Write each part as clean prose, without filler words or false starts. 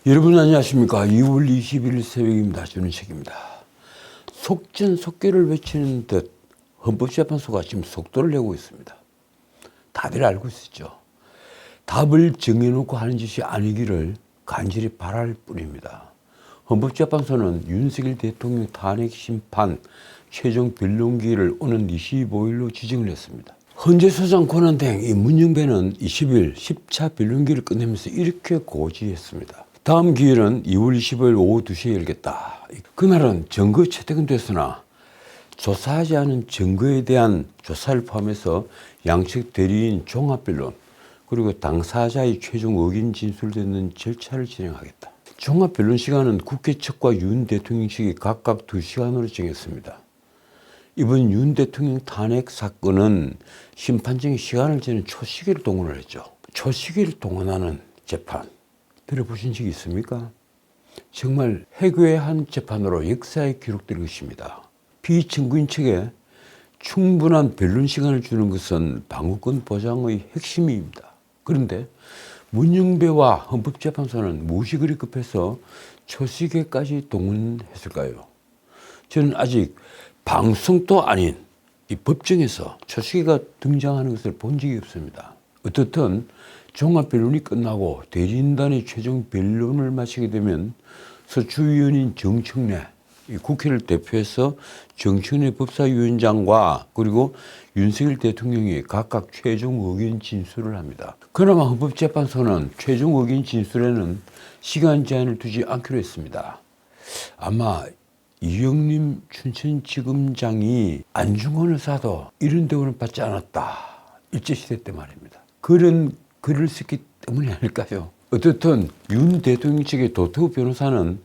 여러분 안녕하십니까. 2월 20일 새벽입니다. 저는 책입니다. 속전속결을 외치는 듯 헌법재판소가 지금 속도를 내고 있습니다. 다들 알고 있었죠. 답을 정해놓고 하는 짓이 아니기를 간절히 바랄 뿐입니다. 헌법재판소는 윤석열 대통령 탄핵 심판 최종 변론기일을 오는 25일로 지정을 했습니다. 헌재 소장 권한대행 이 문영배는 20일 10차 변론기를 끝내면서 이렇게 고지했습니다. 다음 기일은 2월 25일 오후 2시에 열겠다. 그날은 증거 채택은 됐으나 조사하지 않은 증거에 대한 조사를 포함해서 양측 대리인 종합변론 그리고 당사자의 최종 의견 진술 듣는 절차를 진행하겠다. 종합변론 시간은 국회 측과 윤 대통령 측이 각각 2시간으로 정했습니다. 이번 윤 대통령 탄핵 사건은 심판정의 시간을 재는 초시계를 동원을 했죠. 초시계를 동원하는 재판 들어보신 적이 있습니까? 정말 해괴한 재판으로 역사에 기록될 것입니다. 피청구인 측에 충분한 변론 시간을 주는 것은 방어권 보장의 핵심입니다. 그런데 문영배와 헌법재판소는 무엇이 그리 급해서 초시계까지 동원했을까요? 저는 아직 방송도 아닌 이 법정에서 초시계가 등장하는 것을 본 적이 없습니다. 어떻든 종합변론이 끝나고 대리인단의 최종 변론을 마치게 되면 서주위원인 정청래, 국회를 대표해서 정청래 법사위원장과 그리고 윤석열 대통령이 각각 최종 의견 진술을 합니다. 그나마 헌법재판소는 최종 의견 진술에는 시간 제한을 두지 않기로 했습니다. 아마 이영림 춘천지검장이 안중근 의사도 이런 대우는 받지 않았다. 일제시대 때 말입니다. 그런 글을 썼기 때문이 아닐까요? 어떻든 윤 대통령 측의 도태우 변호사는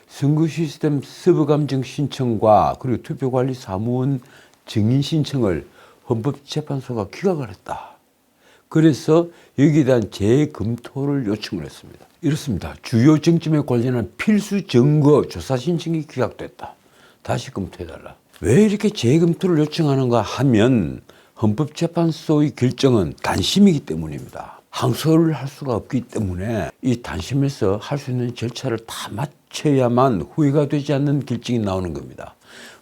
선거 시스템 서버 감정 신청과 그리고 투표관리 사무원 증인 신청을 헌법재판소가 기각을 했다. 그래서 여기에 대한 재검토를 요청을 했습니다. 이렇습니다. 주요 쟁점에 관련한 필수 증거 조사 신청이 기각됐다. 다시 검토해달라. 왜 이렇게 재검토를 요청하는가 하면 헌법재판소의 결정은 단심이기 때문입니다. 항소를 할 수가 없기 때문에 이 단심에서 할 수 있는 절차를 다 마쳐야만 후회가 되지 않는 결정이 나오는 겁니다.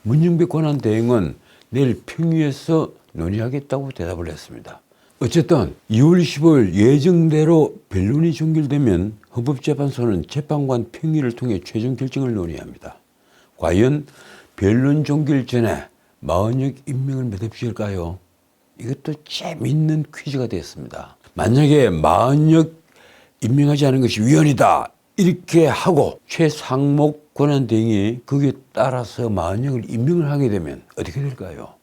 문영배 권한대행은 내일 평의에서 논의하겠다고 대답을 했습니다. 어쨌든 2월 15일 예정대로 변론이 종결되면 헌법재판소는 재판관 평의를 통해 최종 결정을 논의합니다. 과연 변론 종결 전에 마흔역 임명을 몇 해 지을까요? 이것도 재미있는 퀴즈가 되었습니다. 만약에 마흔역 임명하지 않은 것이 위헌이다 이렇게 하고 최상목 권한대행이 거기에 따라서 마흔역을 임명을 하게 되면 어떻게 될까요?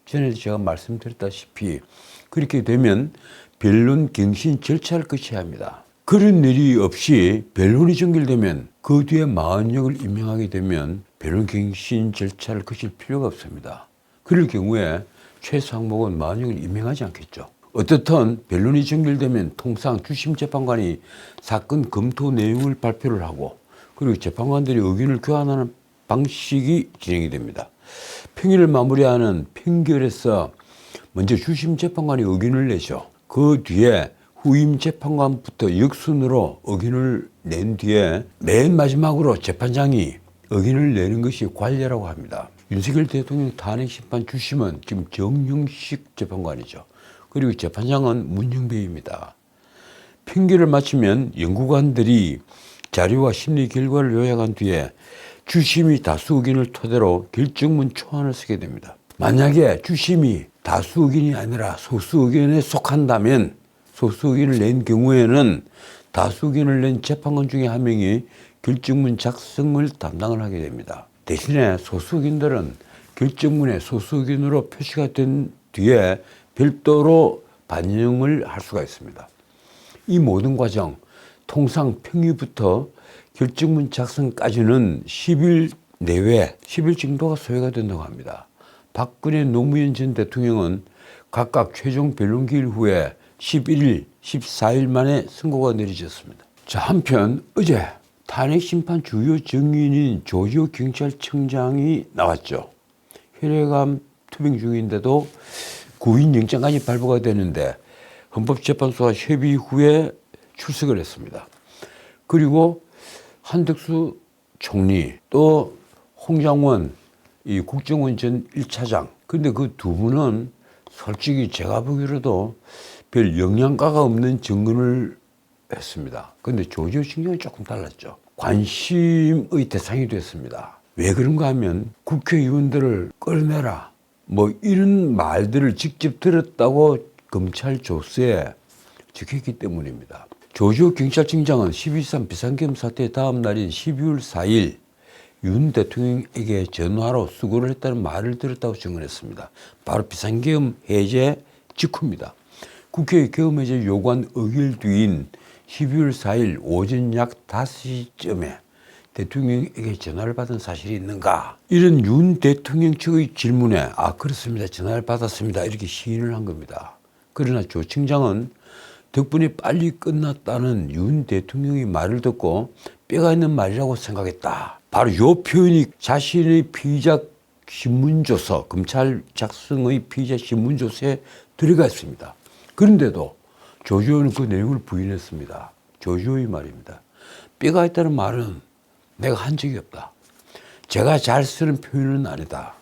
전에도 제가 말씀드렸다시피 그렇게 되면 변론 갱신 절차를 거쳐야 합니다. 그런 일이 없이 변론이 종결되면 그 뒤에 마흔역을 임명하게 되면 변론 갱신 절차를 거칠 필요가 없습니다. 그럴 경우에 최상목은 마흔역을 임명하지 않겠죠. 어떻든 변론이 종결되면 통상 주심 재판관이 사건 검토 내용을 발표를 하고 그리고 재판관들이 의견을 교환하는 방식이 진행이 됩니다. 평의를 마무리하는 평결에서 먼저 주심 재판관이 의견을 내죠. 그 뒤에 후임 재판관부터 역순으로 의견을 낸 뒤에 맨 마지막으로 재판장이 의견을 내는 것이 관례라고 합니다. 윤석열 대통령 탄핵 심판 주심은 지금 정형식 재판관이죠. 그리고 재판장은 문영배입니다. 평결을 마치면 연구관들이 자료와 심리 결과를 요약한 뒤에 주심이 다수 의견을 토대로 결정문 초안을 쓰게 됩니다. 만약에 주심이 다수 의견이 아니라 소수 의견에 속한다면 소수 의견을 낸 경우에는 다수 의견을 낸 재판관 중에 한 명이 결정문 작성을 담당을 하게 됩니다. 대신에 소수 의견들은 결정문에 소수 의견으로 표시가 된 뒤에 별도로 반영을 할 수가 있습니다. 이 모든 과정 통상 평의부터 결정문 작성까지는 10일 내외 10일 정도가 소요가 된다고 합니다. 박근혜 노무현 전 대통령은 각각 최종 변론기일 후에 11일, 14일 만에 선고가 내려졌습니다. 자, 한편 어제 탄핵 심판 주요 증인인 조지호 경찰청장이 나왔죠. 혈액암 투병 중인데도 구인영장까지 발부가 되는데 헌법재판소와 협의 후에 출석을 했습니다. 그리고 한덕수 총리 또 홍장원 이 국정원 전 1차장. 근데 그 두 분은 솔직히 제가 보기로도 별 영양가가 없는 증언을 했습니다. 근데 조지호 총장이 조금 달랐죠. 관심의 대상이 됐습니다. 왜 그런가 하면 국회의원들을 끌어내라 뭐 이런 말들을 직접 들었다고 검찰 조서에 적혔기 때문입니다. 조지호 경찰청장은 12.3 비상계엄 사태 다음 날인 12월 4일 윤 대통령에게 전화로 수고를 했다는 말을 들었다고 증언했습니다. 바로 비상계엄 해제 직후입니다. 국회의 계엄 해제 요구한 의결 뒤인 12월 4일 오전 약 5시쯤에 대통령에게 전화를 받은 사실이 있는가? 이런 윤 대통령 측의 질문에 그렇습니다. 전화를 받았습니다. 이렇게 시인을 한 겁니다. 그러나 조 청장은 덕분에 빨리 끝났다는 윤 대통령의 말을 듣고 뼈가 있는 말이라고 생각했다. 바로 이 표현이 자신의 피의자 신문조서, 검찰 작성의 피의자 신문조서에 들어가 있습니다. 그런데도 조지호는 그 내용을 부인했습니다. 조지호의 말입니다. 뼈가 있다는 말은 내가 한 적이 없다. 제가 잘 쓰는 표현은 아니다.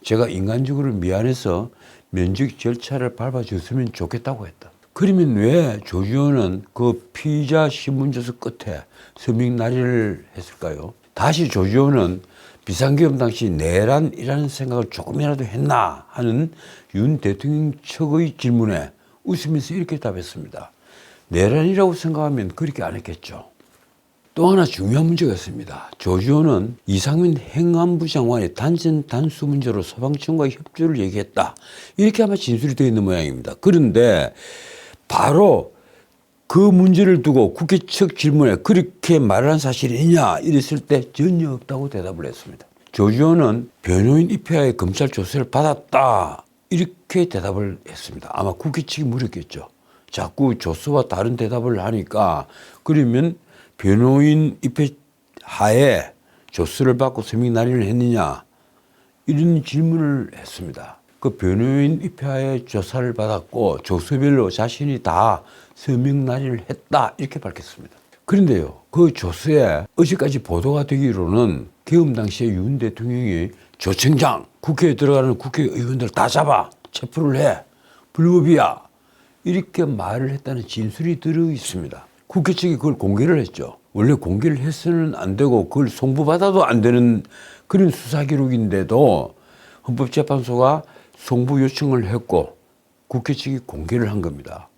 제가 인간적으로 미안해서 면책 절차를 밟아줬으면 좋겠다고 했다. 그러면 왜 조지호는 그 피의자 신문조서 끝에 서명 날의를 했을까요? 다시 조지호는 비상계엄 당시 내란이라는 생각을 조금이라도 했나 하는 윤 대통령 측의 질문에 웃으면서 이렇게 답했습니다. 내란이라고 생각하면 그렇게 안 했겠죠. 또 하나 중요한 문제가 있습니다. 조지호는 이상민 행안부 장관의 단전 단수 문제로 소방청과 협조를 얘기했다. 이렇게 아마 진술이 되어 있는 모양입니다. 그런데 바로 그 문제를 두고 국회 측 질문에 그렇게 말한 사실이 있냐 이랬을 때 전혀 없다고 대답을 했습니다. 조지호는 변호인 입회하에 검찰 조사를 받았다 이렇게 대답을 했습니다. 아마 국회 측이 물었겠죠. 자꾸 조사와 다른 대답을 하니까 그러면 변호인 입회하에 조사를 받고 서명 날의를 했느냐 이런 질문을 했습니다. 그 변호인 입회하에 조사를 받았고 조서별로 자신이 다 서명 날의를 했다 이렇게 밝혔습니다. 그런데요, 그 조서에 어제까지 보도가 되기로는 계엄 당시에 윤 대통령이 조 청장 국회에 들어가는 국회의원들 다 잡아 체포를 해 불법이야 이렇게 말을 했다는 진술이 들어 있습니다. 국회 측이 그걸 공개를 했죠. 원래 공개를 해서는 안 되고 그걸 송부받아도 안 되는 그런 수사 기록인데도 헌법재판소가 송부 요청을 했고 국회 측이 공개를 한 겁니다.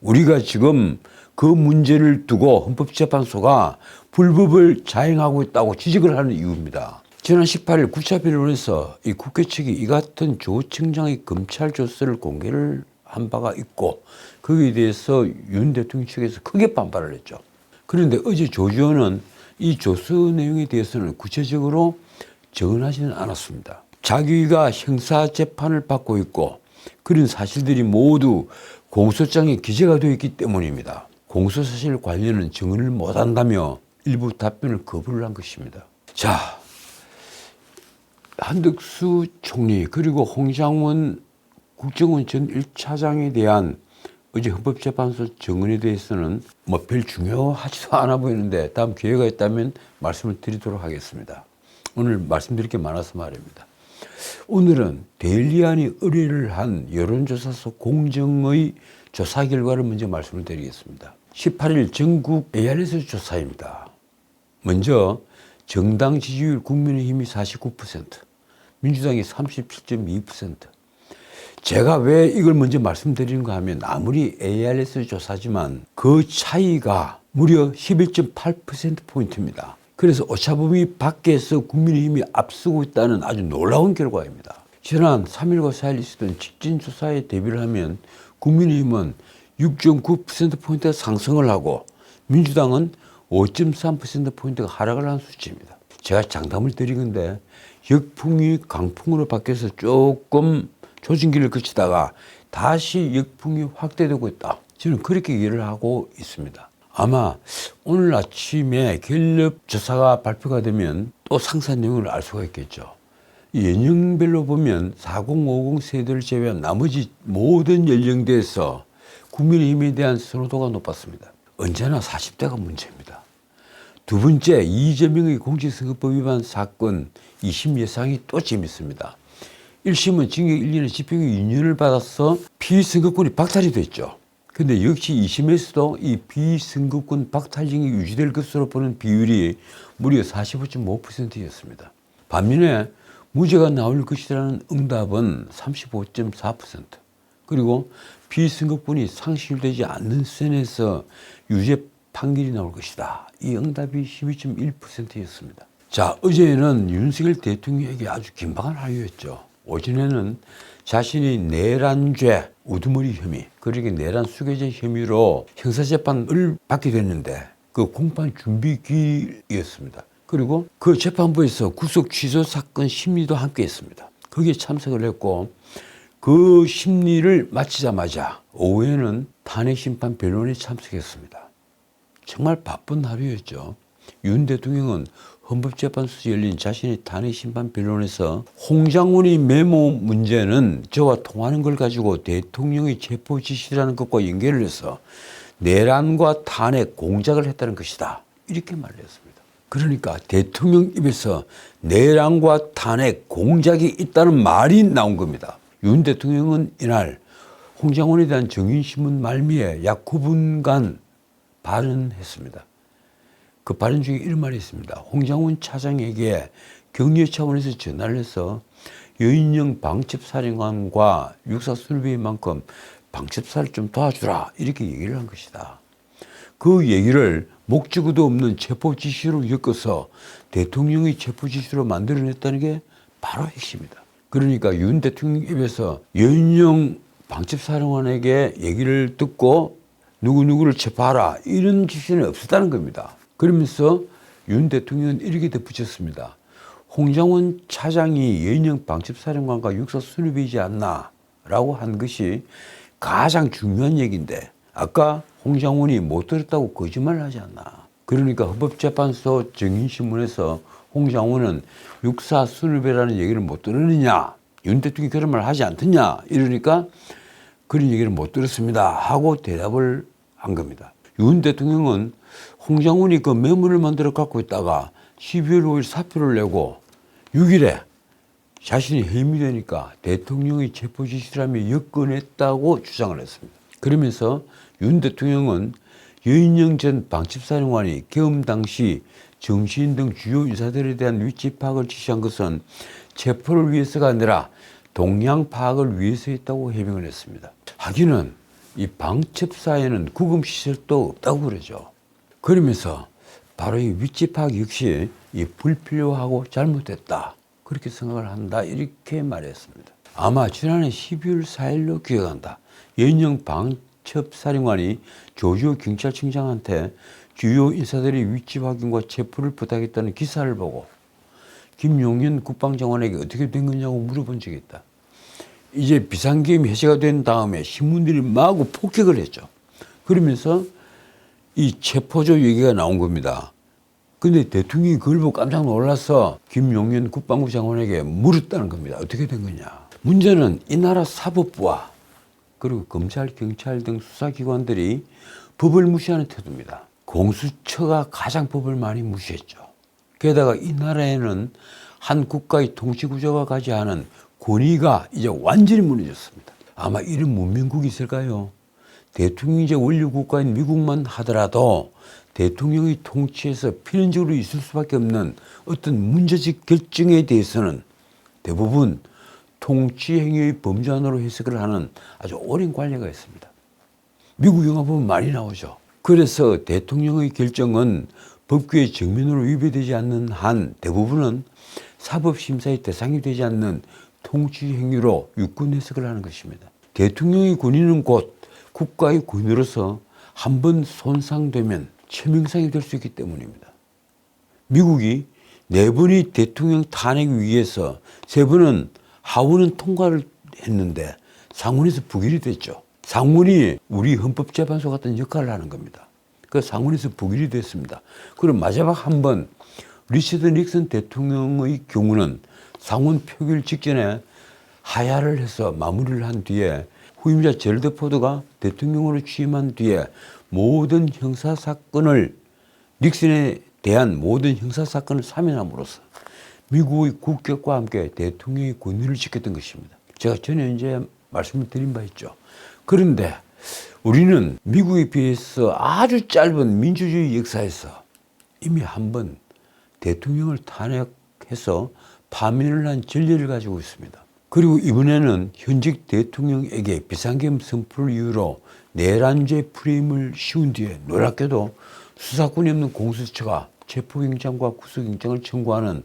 우리가 지금 그 문제를 두고 헌법재판소가 불법을 자행하고 있다고 지적을 하는 이유입니다. 지난 18일 9차 변론에서 이 국회 측이 이 같은 조 청장의 검찰 조서를 공개를 한 바가 있고 거기에 대해서 윤 대통령 측에서 크게 반발을 했죠. 그런데 어제 조지호는 이 조서 내용에 대해서는 구체적으로 적언하지는 않았습니다. 자기가 형사재판을 받고 있고 그런 사실들이 모두 공소장에 기재가 되어 있기 때문입니다. 공소사실 관련은 증언을 못한다며 일부 답변을 거부를 한 것입니다. 자, 한덕수 총리 그리고 홍장원 국정원 전 1차장에 대한 어제 헌법재판소 증언에 대해서는 뭐 별 중요하지도 않아 보이는데 다음 기회가 있다면 말씀을 드리도록 하겠습니다. 오늘 말씀드릴 게 많아서 말입니다. 오늘은 데일리안이 의뢰를 한 여론조사소 공정의 조사 결과를 먼저 말씀을 드리겠습니다. 18일 전국 ARS 조사입니다. 먼저 정당 지지율 국민의힘이 49%, 민주당이 37.2%. 제가 왜 이걸 먼저 말씀드리는가 하면 아무리 ARS 조사지만 그 차이가 무려 11.8%포인트입니다. 그래서 오차범위 밖에서 국민의힘이 앞서고 있다는 아주 놀라운 결과입니다. 지난 3일과 4일 있었던 직전 조사에 대비를 하면 국민의힘은 6.9%포인트가 상승을 하고 민주당은 5.3%포인트가 하락을 한 수치입니다. 제가 장담을 드리건데 역풍이 강풍으로 바뀌어서 조금 조진기를 거치다가 다시 역풍이 확대되고 있다. 저는 그렇게 이해를 하고 있습니다. 아마 오늘 아침에 갤럽 조사가 발표가 되면 또 상세한 내용을 알 수가 있겠죠. 연령별로 보면 4050 세대를 제외한 나머지 모든 연령대에서 국민의힘에 대한 선호도가 높았습니다. 언제나 40대가 문제입니다. 두 번째, 이재명의 공직선거법 위반 사건 2심 예상이 또 재밌습니다. 1심은 징역 1년에 집행유예 2년을 받아서 피선거권이 박탈이 됐죠. 근데 역시 2심에서도 이 비선거권 박탈징이 유지될 것으로 보는 비율이 무려 45.5%였습니다. 반면에 무죄가 나올 것이라는 응답은 35.4%. 그리고 비선거권이 상실되지 않는 선에서 유죄 판결이 나올 것이다. 이 응답이 12.1%였습니다. 자, 어제는 윤석열 대통령에게 아주 긴박한 하루였죠. 오전에는 자신이 내란죄, 우두머리 혐의, 그러니까 내란 수괴죄 혐의로 형사재판을 받게 됐는데 그 공판 준비기일이었습니다. 그리고 그 재판부에서 구속 취소 사건 심리도 함께 했습니다. 거기에 참석을 했고 그 심리를 마치자마자 오후에는 탄핵심판 변론에 참석했습니다. 정말 바쁜 하루였죠. 윤 대통령은 헌법재판소에서 열린 자신의 탄핵심판 변론에서 홍장훈의 메모 문제는 저와 통하는 걸 가지고 대통령의 체포 지시라는 것과 연결을 해서 내란과 탄핵 공작을 했다는 것이다. 이렇게 말했습니다. 그러니까 대통령 입에서 내란과 탄핵 공작이 있다는 말이 나온 겁니다. 윤 대통령은 이날 홍장훈에 대한 정인신문 말미에 약 9분간 발언했습니다. 그 발언 중에 이런 말이 있습니다. 홍장훈 차장에게 격려 차원에서 전화를 해서 여인영 방첩사령관과 육사순위인 만큼 방첩사를 좀 도와주라 이렇게 얘기를 한 것이다. 그 얘기를 목적어도 없는 체포지시로 엮어서 대통령의 체포지시로 만들어냈다는 게 바로 핵심이다. 그러니까 윤 대통령 입에서 여인영 방첩사령관에게 얘기를 듣고 누구누구를 체포하라 이런 지시는 없었다는 겁니다. 그러면서 윤 대통령은 이렇게 덧붙였습니다. 홍장훈 차장이 여인영 방첩사령관과 육사순위이지 않나 라고 한 것이 가장 중요한 얘기인데 아까 홍장훈이 못 들었다고 거짓말을 하지 않나. 그러니까 헌법재판소 정인신문에서 홍장훈은 육사순위배라는 얘기를 못 들었느냐, 윤 대통령이 그런 말 하지 않더냐 이러니까 그런 얘기를 못 들었습니다 하고 대답을 한 겁니다. 윤 대통령은 홍장훈이 그 메모를 만들어 갖고 있다가 12월 5일 사표를 내고 6일에 자신이 해임되니까 대통령의 체포지시라며 엮어냈다고 주장을 했습니다. 그러면서 윤 대통령은 여인영 전 방첩사령관이 계엄 당시 정치인 등 주요 인사들에 대한 위치 파악을 지시한 것은 체포를 위해서가 아니라 동향 파악을 위해서였다고 해명을 했습니다. 하기는 이 방첩사에는 구금시설도 없다고 그러죠. 그러면서 바로 이 위치 파악 역시 이 불필요하고 잘못됐다. 그렇게 생각을 한다. 이렇게 말했습니다. 아마 지난해 12월 4일로 기억한다. 여인영 방첩사령관이 조지호 경찰청장한테 주요 인사들의 위치 확인과 체포를 부탁했다는 기사를 보고 김용현 국방장관에게 어떻게 된 거냐고 물어본 적이 있다. 이제 비상계엄이 해제가 된 다음에 신문들이 마구 폭격을 했죠. 그러면서 이 체포조 얘기가 나온 겁니다. 근데 대통령이 그걸 보고 깜짝 놀라서 김용현 국방부 장관에게 물었다는 겁니다. 어떻게 된 거냐. 문제는 이 나라 사법부와 그리고 검찰, 경찰 등 수사기관들이 법을 무시하는 태도입니다. 공수처가 가장 법을 많이 무시했죠. 게다가 이 나라에는 한 국가의 통치구조가 가지 않은 권위가 이제 완전히 무너졌습니다. 아마 이런 문명국이 있을까요? 대통령이 이제 원료국가인 미국만 하더라도 대통령의 통치에서 필연적으로 있을 수밖에 없는 어떤 문제적 결정에 대해서는 대부분 통치 행위의 범죄안으로 해석을 하는 아주 오랜 관례가 있습니다. 미국 영화 보면 많이 나오죠. 그래서 대통령의 결정은 법규의 정면으로 위배되지 않는 한 대부분은 사법심사의 대상이 되지 않는 통치 행위로 유권 해석을 하는 것입니다. 대통령의 권위는 곧 국가의 권위로서 한 번 손상되면 체명상이 될 수 있기 때문입니다. 미국이 4번의 대통령 탄핵 위기에서 3번은 하원은 통과를 했는데 상원에서 부결이 됐죠. 상원이 우리 헌법재판소 같은 역할을 하는 겁니다. 그 상원에서 부결이 됐습니다. 그럼 마지막 한 번 리처드 닉슨 대통령의 경우는 상원 표결 직전에 하야를 해서 마무리를 한 뒤에 후임자 제럴드 포드가 대통령으로 취임한 뒤에 모든 형사사건을 닉슨의 대한 모든 형사사건을 사면함으로써 미국의 국격과 함께 대통령의 권위를 지켰던 것입니다. 제가 전에 이제 말씀을 드린 바 있죠. 그런데 우리는 미국에 비해서 아주 짧은 민주주의 역사에서 이미 한 번 대통령을 탄핵해서 파면을 한 전례를 가지고 있습니다. 그리고 이번에는 현직 대통령에게 비상계엄 선포를 이유로 내란죄 프레임을 씌운 뒤에 놀랍게도 수사권이 없는 공수처가 체포영장과 구속영장을 청구하는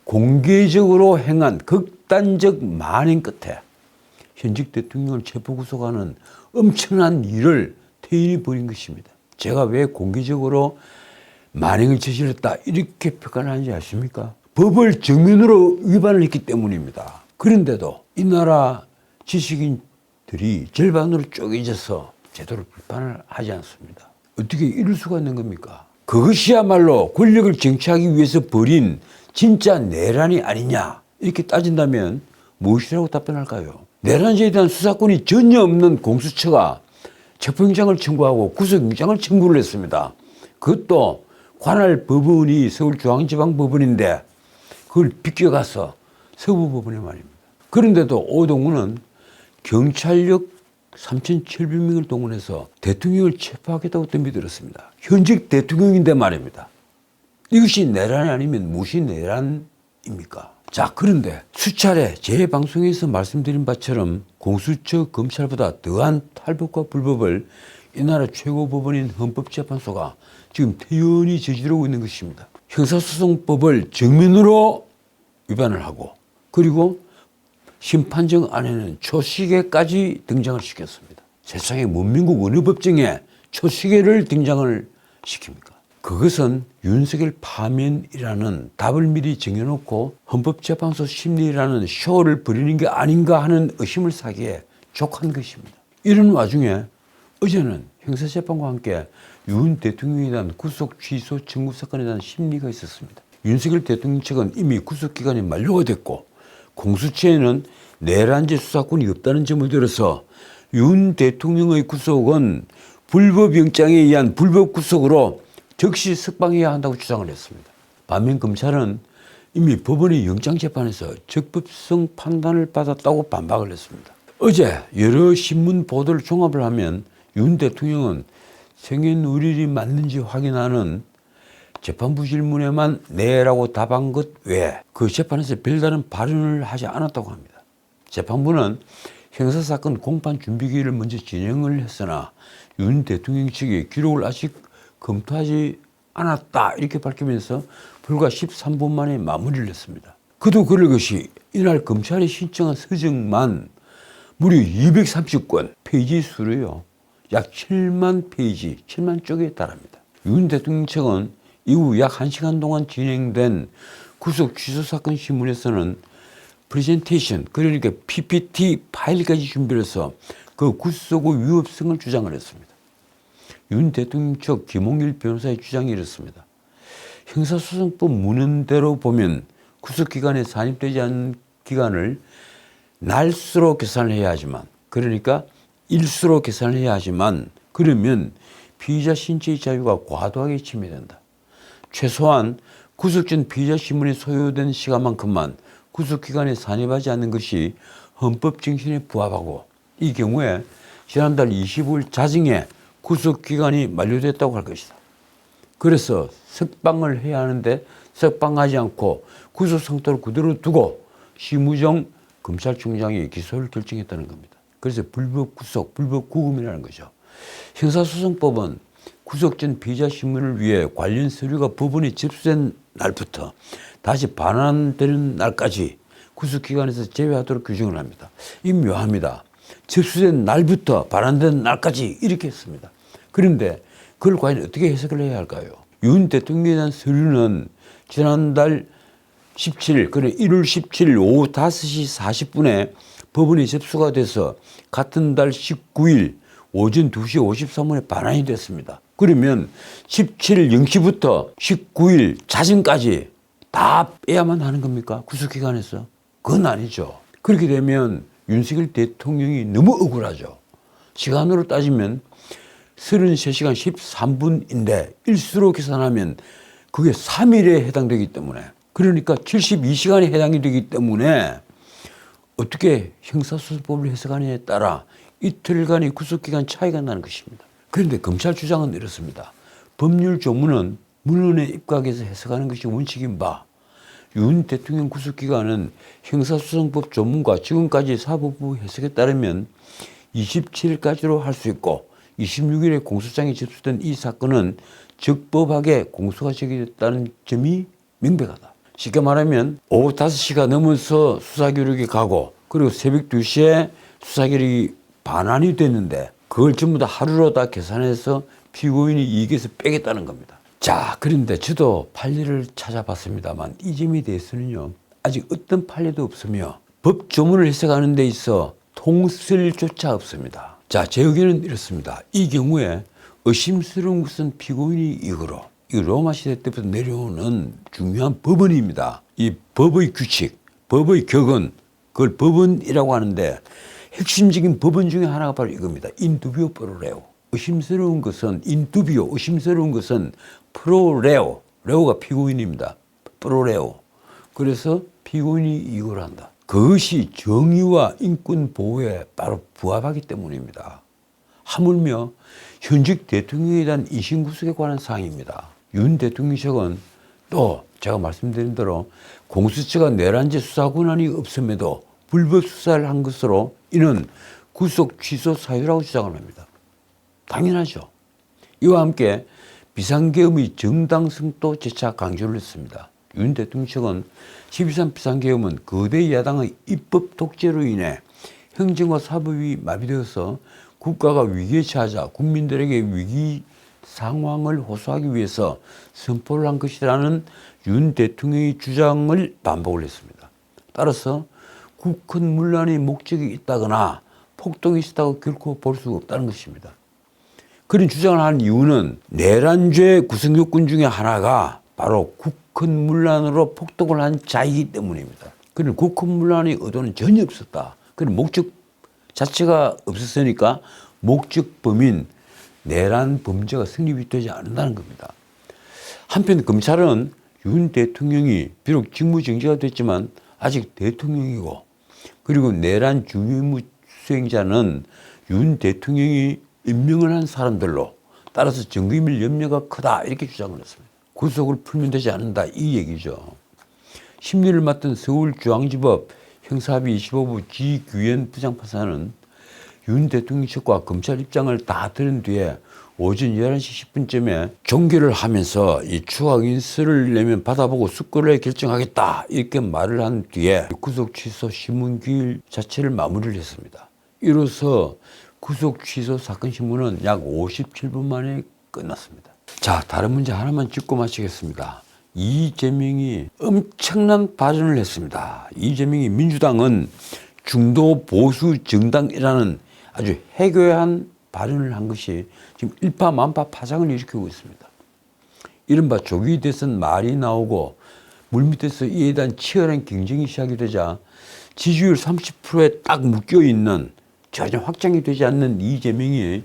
공개적으로 행한 극단적 만행 끝에 현직 대통령을 체포구속하는 엄청난 일을 퇴인이 벌인 것입니다. 제가 왜 공개적으로 만행을 저질렀다 이렇게 평가하는지 아십니까? 법을 정면으로 위반을 했기 때문입니다. 그런데도 이 나라 지식인들이 절반으로 쪼개져서 제대로 비판을 하지 않습니다. 어떻게 이럴 수가 있는 겁니까? 그것이야말로 권력을 쟁취하기 위해서 벌인 진짜 내란이 아니냐 이렇게 따진다면 무엇이라고 답변할까요? 내란죄에 대한 수사권이 전혀 없는 공수처가 체포영장을 청구하고 구속영장을 청구를 했습니다. 그것도 관할 법원이 서울중앙지방법원인데 그걸 비껴가서 서부법원에 말입니다. 그런데도 오동훈은 경찰력 3,700명을 동원해서 대통령을 체포하겠다고 덤비들었습니다. 현직 대통령인데 말입니다. 이것이 내란이 아니면 무엇이 내란입니까? 자, 그런데 수차례 제 방송에서 말씀드린 바처럼 공수처 검찰보다 더한 탈법과 불법을 이 나라 최고법원인 헌법재판소가 지금 태연히 저지르고 있는 것입니다. 형사소송법을 정면으로 위반을 하고 그리고 심판정 안에는 초시계까지 등장을 시켰습니다. 세상에 문민국 어느 법정에 초시계를 등장을 시킵니까? 그것은 윤석열 파면이라는 답을 미리 정해놓고 헌법재판소 심리라는 쇼를 벌이는 게 아닌가 하는 의심을 사기에 족한 것입니다. 이런 와중에 어제는 형사재판과 함께 윤 대통령에 대한 구속 취소 청구 사건에 대한 심리가 있었습니다. 윤석열 대통령 측은 이미 구속기간이 만료가 됐고 공수처에는 내란죄 수사권이 없다는 점을 들어서 윤 대통령의 구속은 불법영장에 의한 불법구속으로 즉시 석방해야 한다고 주장을 했습니다. 반면 검찰은 이미 법원의 영장재판에서 적법성 판단을 받았다고 반박을 했습니다. 어제 여러 신문 보도를 종합을 하면 윤 대통령은 생년월일이 맞는지 확인하는 재판부 질문에만 네라고 답한 것 외에 그 재판에서 별다른 발언을 하지 않았다고 합니다. 재판부는 형사사건 공판 준비기일을 먼저 진행을 했으나 윤 대통령 측이 기록을 아직 검토하지 않았다 이렇게 밝히면서 불과 13분 만에 마무리를 했습니다. 그도 그럴 것이 이날 검찰이 신청한 서적만 무려 230권, 페이지 수로요. 약 7만 페이지, 7만 쪽에 달합니다. 윤 대통령 측은 이후 약 1시간 동안 진행된 구속 취소 사건 신문에서는 프레젠테이션, 그러니까 PPT 파일까지 준비를 해서 그 구속의 위법성을 주장을 했습니다. 윤 대통령 측 김홍길 변호사의 주장이 이렇습니다. 형사소송법 문헌대로 보면 구속기간에 산입되지 않은 기간을 날수로 계산을 해야 하지만, 그러니까 일수로 계산을 해야 하지만, 그러면 피의자 신체의 자유가 과도하게 침해된다. 최소한 구속 전 피의자 신문에 소요된 시간만큼만 구속기간에 산입하지 않는 것이 헌법 정신에 부합하고, 이 경우에 지난달 25일 자정에 구속기간이 만료됐다고 할 것이다. 그래서 석방을 해야 하는데 석방하지 않고 구속 상태로 그대로 두고 심우정 검찰총장이 기소를 결정했다는 겁니다. 그래서 불법 구속, 불법 구금이라는 거죠. 형사소송법은 구속 전 피의자 신문을 위해 관련 서류가 법원에 접수된 날부터 다시 반환되는 날까지 구속기간에서 제외하도록 규정을 합니다. 이 묘합니다. 접수된 날부터 반환된 날까지 이렇게 했습니다. 그런데 그걸 과연 어떻게 해석을 해야 할까요? 윤 대통령에 대한 서류는 지난달 17일, 그래 1월 17일 오후 5시 40분에 법원에 접수가 돼서 같은 달 19일 오전 2시 53분에 반환이 됐습니다. 그러면 17일 0시부터 19일 자정까지 다 빼야만 하는 겁니까? 구속기간에서? 그건 아니죠. 그렇게 되면 윤석열 대통령이 너무 억울하죠. 시간으로 따지면 33시간 13분인데 일수로 계산하면 그게 3일에 해당되기 때문에, 그러니까 72시간에 해당이 되기 때문에 어떻게 형사소송법을 해석하느냐에 따라 이틀간의 구속기간 차이가 나는 것입니다. 그런데 검찰 주장은 이렇습니다. 법률 조문은 문헌에 입각해서 해석하는 것이 원칙인 바, 윤 대통령 구속기간은 형사소송법 조문과 지금까지 사법부 해석에 따르면 27일까지로 할 수 있고 26일에 공소장이 접수된 이 사건은 적법하게 공소가 제기됐다는 점이 명백하다. 쉽게 말하면 오후 5시가 넘어서 수사기록이 가고 그리고 새벽 2시에 수사기록이 반환이 됐는데 그걸 전부 다 하루로 다 계산해서 피고인이 이익에서 빼겠다는 겁니다. 자, 그런데 저도 판례를 찾아봤습니다만 이 점에 대해서는요, 아직 어떤 판례도 없으며 법 조문을 해석하는 데 있어 통설조차 없습니다. 자, 제 의견은 이렇습니다. 이 경우에 의심스러운 것은 피고인이 이거로, 이 로마 시대 때부터 내려오는 중요한 법원입니다. 이 법의 규칙, 법의 격언, 그걸 법원이라고 하는데 핵심적인 법원 중에 하나가 바로 이겁니다. 인두비오 프로레오. 의심스러운 것은 인두비오, 의심스러운 것은 프로레오, 레오가 피고인입니다. 프로레오. 그래서 피고인이 이걸 한다. 그것이 정의와 인권 보호에 바로 부합하기 때문입니다. 하물며 현직 대통령에 대한 인신구속에 관한 사항입니다. 윤 대통령실은 또 제가 말씀드린 대로 공수처가 내란죄 수사 권한이 없음에도 불법 수사를 한 것으로 이는 구속 취소 사유라고 주장을 합니다. 당연하죠. 이와 함께 비상계엄의 정당성도 재차 강조를 했습니다. 윤 대통령 측은 12.3 비상계엄은 거대 야당의 입법 독재로 인해 행정과 사법이 마비되어서 국가가 위기에 처하자 국민들에게 위기 상황을 호소하기 위해서 선포를 한 것이라는 윤 대통령의 주장을 반복을 했습니다. 따라서 국헌 문란의 목적이 있다거나 폭동이 있었다고 결코 볼 수가 없다는 것입니다. 그런 주장을 한 이유는 내란죄 구성 요건 중에 하나가 바로 국헌 문란으로 폭동을 한 자이기 때문입니다. 그런 국헌 문란의 의도는 전혀 없었다. 그런 목적 자체가 없었으니까 목적범인 내란 범죄가 성립이 되지 않는다는 겁니다. 한편 검찰은 윤 대통령이 비록 직무정지가 됐지만 아직 대통령이고 그리고 내란 주임무 수행자는 윤 대통령이 임명을 한 사람들로 따라서 정규임일 염려가 크다 이렇게 주장을 했습니다. 구속을 풀면 되지 않는다 이 얘기죠. 심리를 맡은 서울중앙지법 형사합의 25부 지규현 부장판사는 윤 대통령 측과 검찰 입장을 다 들은 뒤에 오전 11시 10분쯤에 종결을 하면서 이 추가인서를 내면 받아보고 숙고를 결정하겠다 이렇게 말을 한 뒤에 구속 취소 신문기일 자체를 마무리를 했습니다. 이로써 구속 취소 사건 신문은 약 57분 만에 끝났습니다. 자, 다른 문제 하나만 짚고 마치겠습니다. 이재명이 엄청난 발언을 했습니다. 이재명이 민주당은 중도 보수 정당이라는 아주 해괴한 발언을 한 것이 지금 일파만파 파장을 일으키고 있습니다. 이른바 조기 대선 말이 나오고 물밑에서 이에 대한 치열한 경쟁이 시작이 되자 지지율 30%에 딱 묶여있는 전혀 확장이 되지 않는 이재명이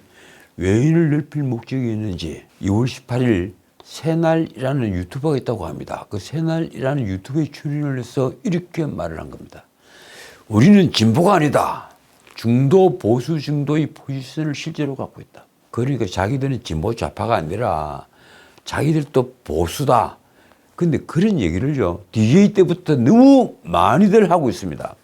외인을 넓힐 목적이 있는지 2월 18일 새날이라는 유튜버가 있다고 합니다. 그 새날이라는 유튜브에 출연을 해서 이렇게 말을 한 겁니다. 우리는 진보가 아니다. 중도 보수 정도의 포지션을 실제로 갖고 있다. 그러니까 자기들은 진보 좌파가 아니라 자기들도 보수다. 근데 그런 얘기를요, DJ 때부터 너무 많이들 하고 있습니다.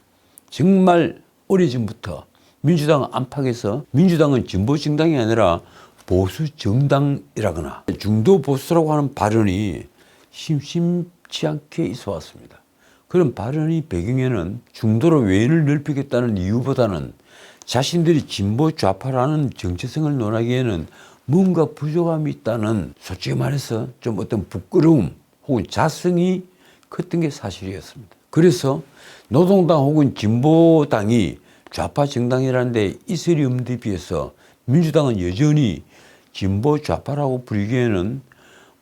정말 오래전부터 민주당 안팎에서 민주당은 진보 정당이 아니라 보수 정당이라거나 중도 보수라고 하는 발언이 심심치 않게 있어 왔습니다. 그런 발언의 배경에는 중도로 외인을 넓히겠다는 이유보다는 자신들이 진보 좌파라는 정체성을 논하기에는 뭔가 부족함이 있다는, 솔직히 말해서 좀 어떤 부끄러움 혹은 자성이 컸던 게 사실이었습니다. 그래서 노동당 혹은 진보당이 좌파 정당이라는 데 이슬이 없는 데 비해서 민주당은 여전히 진보 좌파라고 부르기에는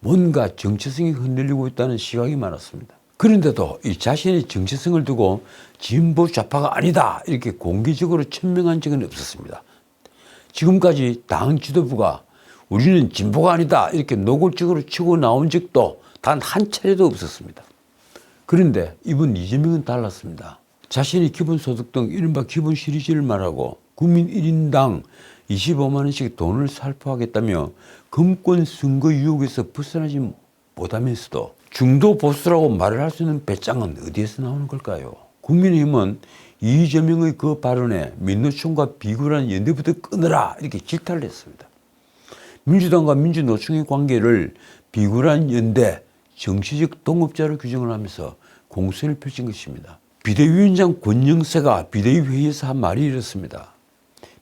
뭔가 정체성이 흔들리고 있다는 시각이 많았습니다. 그런데도 이 자신의 정체성을 두고 진보 좌파가 아니다 이렇게 공개적으로 천명한 적은 없었습니다. 지금까지 당 지도부가 우리는 진보가 아니다 이렇게 노골적으로 치고 나온 적도 단 한 차례도 없었습니다. 그런데 이번 이재명은 달랐습니다. 자신이 기본소득 등 이른바 기본 시리즈를 말하고 국민 1인당 25만 원씩 돈을 살포하겠다며 금권 선거 유혹에서 벗어나지 못하면서도 중도 보수라고 말을 할 수 있는 배짱은 어디에서 나오는 걸까요? 국민의힘은 이재명의 그 발언에 민노총과 비굴한 연대부터 끊으라 이렇게 질타를 했습니다. 민주당과 민주노총의 관계를 비굴한 연대, 정치적 동업자로 규정을 하면서 공세를 펼친 것입니다. 비대위원장 권영세가 비대위 회의에서 한 말이 이렇습니다.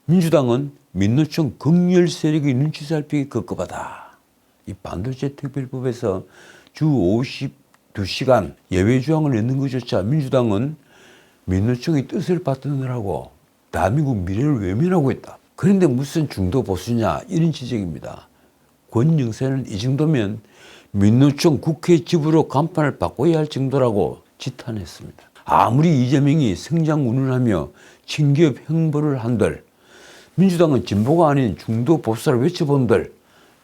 민주당은 민노총 극렬 세력의 눈치 살피기 급급하다. 이 반도체 특별법에서 주 52시간 예외 조항을 넣는 것조차 민주당은 민노총의 뜻을 받드느라고 대한민국 미래를 외면하고 있다. 그런데 무슨 중도 보수냐 이런 지적입니다. 권영세는 이 정도면 민노총 국회 집으로 간판을 바꿔야 할 정도라고 지탄했습니다. 아무리 이재명이 성장 운운하며 친기업 행보를 한들 민주당은 진보가 아닌 중도 보수를 외쳐본들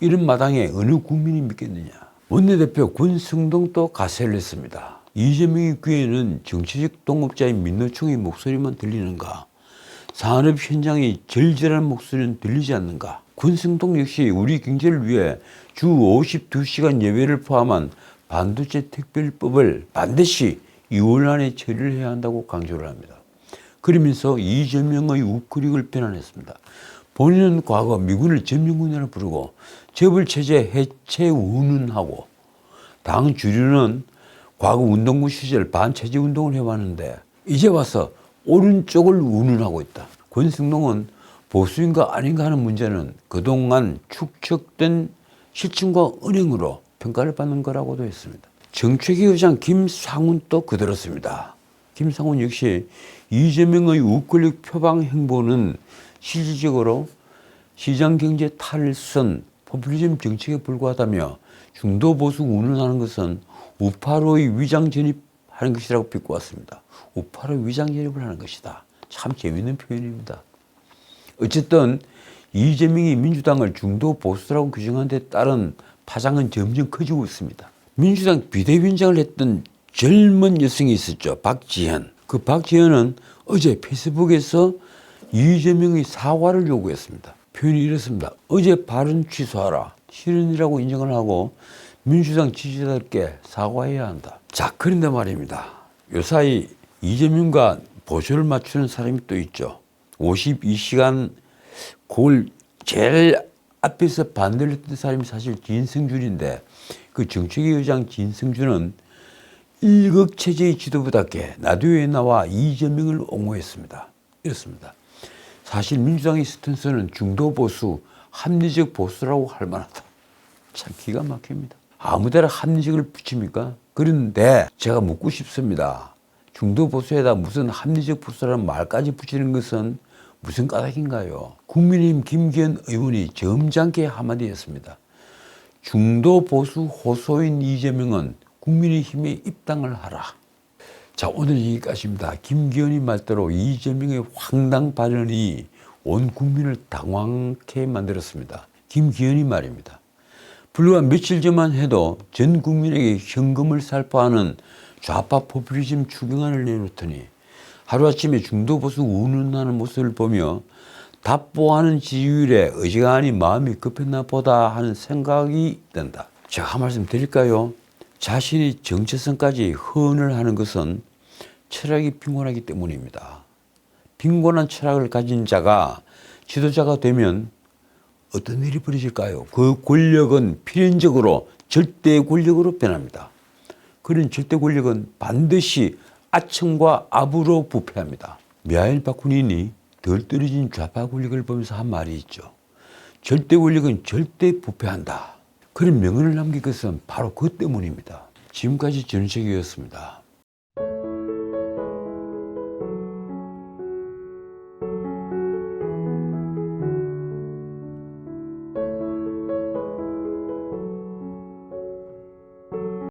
이런 마당에 어느 국민이 믿겠느냐. 원내대표 권성동도 가세를 했습니다. 이재명의 귀에는 정치적 동업자인 민노총의 목소리만 들리는가, 산업 현장의 절절한 목소리는 들리지 않는가. 권성동 역시 우리 경제를 위해 주 52시간 예외를 포함한 반도체 특별법을 반드시 2월 안에 처리를 해야 한다고 강조를 합니다. 그러면서 이재명의 우크릭을 비난했습니다. 본인은 과거 미군을 점령군이라 부르고 재벌체제 해체 운운하고 당 주류는 과거 운동부 시절 반체제 운동을 해왔는데 이제 와서 오른쪽을 운운하고 있다. 권성동은 보수인가 아닌가 하는 문제는 그동안 축적된 실증과 은행으로 평가를 받는 거라고도 했습니다. 정책위 의장 김상훈도 그대로습니다. 김상훈 역시 이재명의 우권력 표방 행보는 실질적으로 시장경제 탈선, 포퓰리즘 정책에 불과하다며 중도 보수 운운하는 것은 우파로의 위장 전입하는 것이라고 비꼬았습니다. 우파로의 위장 전입을 하는 것이다. 참 재미있는 표현입니다. 어쨌든 이재명이 민주당을 중도 보수라고 규정한 데 따른 파장은 점점 커지고 있습니다. 민주당 비대위원장을 했던 젊은 여성이 있었죠. 박지현. 그 박지현은 어제 페이스북에서 이재명의 사과를 요구했습니다. 표현이 이렇습니다. 어제 발언 취소하라. 실언이라고 인정을 하고 민주당 지지자들께 사과해야 한다. 자, 그런데 말입니다. 요사이 이재명과 보조를 맞추는 사람이 또 있죠. 52시간 그걸 제일 앞에서 반대를 했던 사람이 사실 진성준인데 그 정책위 의장 진성준은 일극체제의 지도부답게 라디오에 나와 이재명을 옹호했습니다. 이렇습니다. 사실 민주당의 스탠스는 중도 보수, 합리적 보수라고 할 만하다. 참 기가 막힙니다. 아무데나 합리적을 붙입니까? 그런데 제가 묻고 싶습니다. 중도 보수에다 무슨 합리적 보수라는 말까지 붙이는 것은 무슨 까닭인가요? 국민의힘 김기현 의원이 점잖게 한마디 했습니다. 중도 보수 호소인 이재명은 국민의힘에 입당을 하라. 자, 오늘 여기까지입니다. 김기현이 말대로 이재명의 황당 발언이 온 국민을 당황케 만들었습니다. 김기현이 말입니다. 불과 며칠 전만 해도 전 국민에게 현금을 살포하는 좌파 포퓰리즘 추경안을 내놓더니 하루아침에 중도 보수 운운하는 모습을 보며 답보하는 지지율에 어지간히 마음이 급했나 보다 하는 생각이 든다. 제가 한 말씀 드릴까요? 자신이 정체성까지 허언을 하는 것은 철학이 빈곤하기 때문입니다. 빈곤한 철학을 가진 자가 지도자가 되면 어떤 일이 벌어질까요? 그 권력은 필연적으로 절대 권력으로 변합니다. 그런 절대 권력은 반드시 아첨과 압으로 부패합니다. 미하일 바쿠닌이 덜 떨어진 좌파 권력을 보면서 한 말이 있죠. 절대 권력은 절대 부패한다. 그런 명언을 남긴 것은 바로 그 때문입니다. 지금까지 전우책이었습니다.